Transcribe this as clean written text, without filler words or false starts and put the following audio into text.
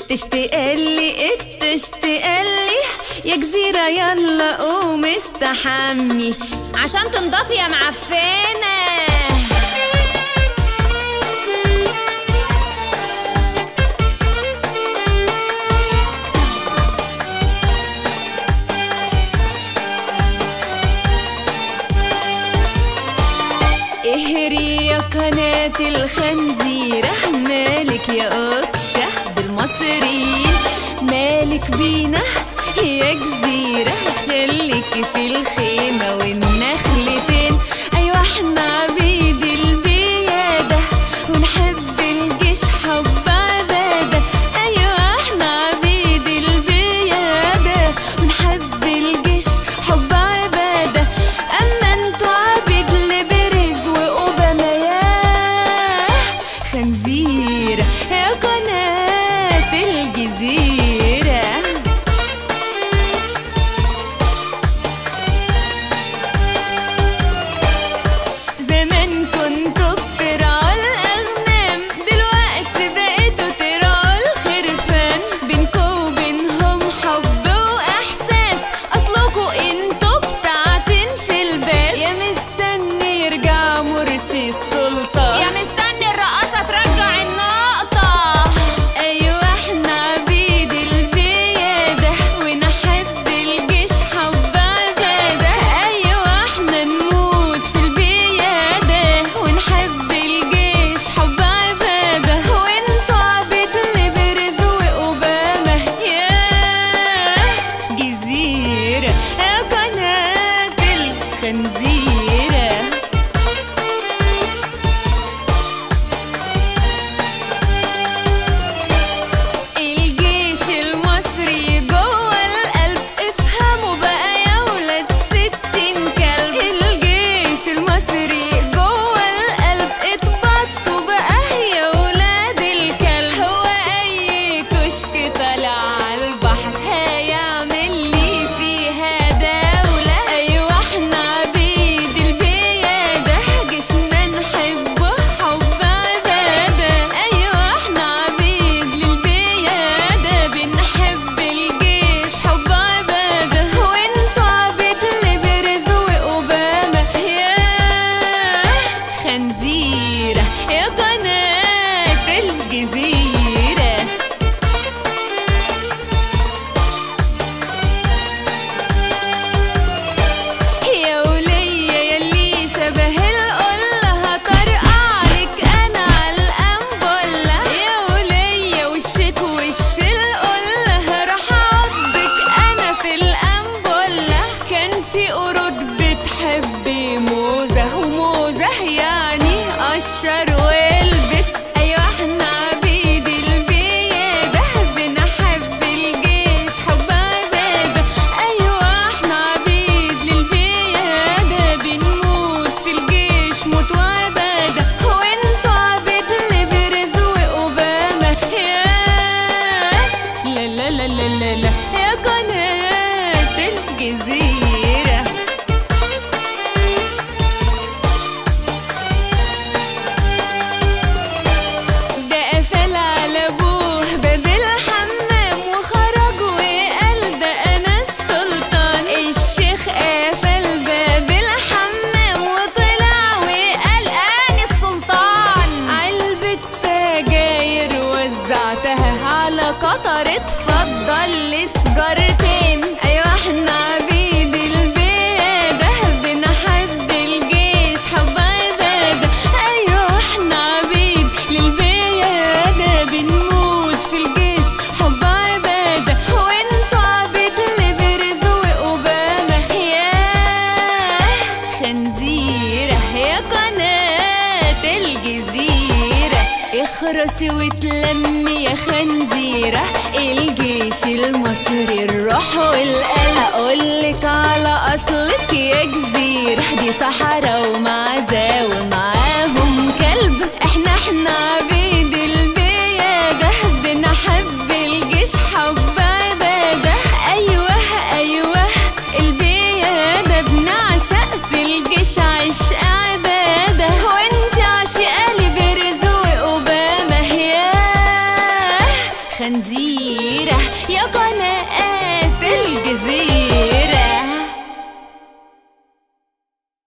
تشتقلي تشتقلي يا جزيرة يلا قوم استحمي عشان تنضفي يا معفنة. اهري يا قناة الخنزيرة، مالك يا قطشة بالمصريين، مالك بينا يا جزيرة، خليكي في الخيمة والنخلتين. أيوة احنا عبيد البيادة ونحب الجيش حب عبادة، أيوة احنا عبيد البيادة ونحب الجيش حب عبادة. أما انتوا عبيد لبرز وأوباما يا خنزيرة يا قناة الجزيرة. زمان كنتوا بترعوا الأغنام، دلوقتي بقيتوا ترعوا الخرفان، بينكوا وبينهم حب وإحساس، أصلكوا انتوا بتاعتين في الباس. يا مستني يرجع مرسي السلطة، يا مستني الرقاصة ترجع النقطة. أيوة احنا عبيد البيادة ونحب الجيش حب عبادة، أيوة احنا نموت في البيادة ونحب الجيش حب عبادة. وانتوا عبيد لبرز وأوباما يا جزيرة يا قناة الخنزيرة. الجيش المصري جوه القلب، افهموا بقى يا ولاد 60 كلب. الجيش المصري جوه القلب، اتبطوا بقى يا ولاد الكلب. هو اي كشك طالع على البحر هيعمل لي فيها دولة. ايوه احنا عبيد البيادة، جيشنا نحبه حب عبادة، ايوه احنا عبيد للبيادة بنحب الجيش حب عبادة. وانتوا عبيد لبرز وأوباما يا خنزيرة يا قناة الجزيرة. يا ولية يلي شبه القلة، هطرقع عليك أنا عالقنبلة. يا ولية وشك وش القلة، راح أعضك أنا في القنبلة. كان في قرود بتحب موزة، وموزة يعني قشر والبس. أيوة احنا عبيد البيادة بنحب الجيش حب عبادة، أيوة احنا عبيد للبيادة بنموت في الجيش موت وعبادة. وانتوا عبيد لبرز وأوباما يا لا لا لا لا لا لا يا قناة الجزيرة. ده قفل على ابوه باب الحمام وخرج وقال ده انا السلطان. الشيخ قفل باب الحمام وطلع وقال انا السلطان. علبة سجاير وزعتها على قطر، اتفضل لسجارتين. ايوه احنا عبيد البيادة بنحب الجيش حب عبادة، ايوه احنا عبيد للبيادة بنموت في الجيش حب عبادة. وانتوا عبيد لبرز وأوباما يا خنزيرة يا قناة الجزيرة. اخرسي وتلمي يا خنزيرة، الجيش المصري الروح والقلب. اقولك على اصلك يا جزيرة، دي صحراء ومعزة ومعاهم كلب. احنا عبيد البيادة بنحب الجيش حب عبادة، ايوه ايوه البيادة بنعشق في الجيش عشق عبادة. وانت عاشقة لبرز وأوباما يا خنزيرة يا قناة الجزيرة.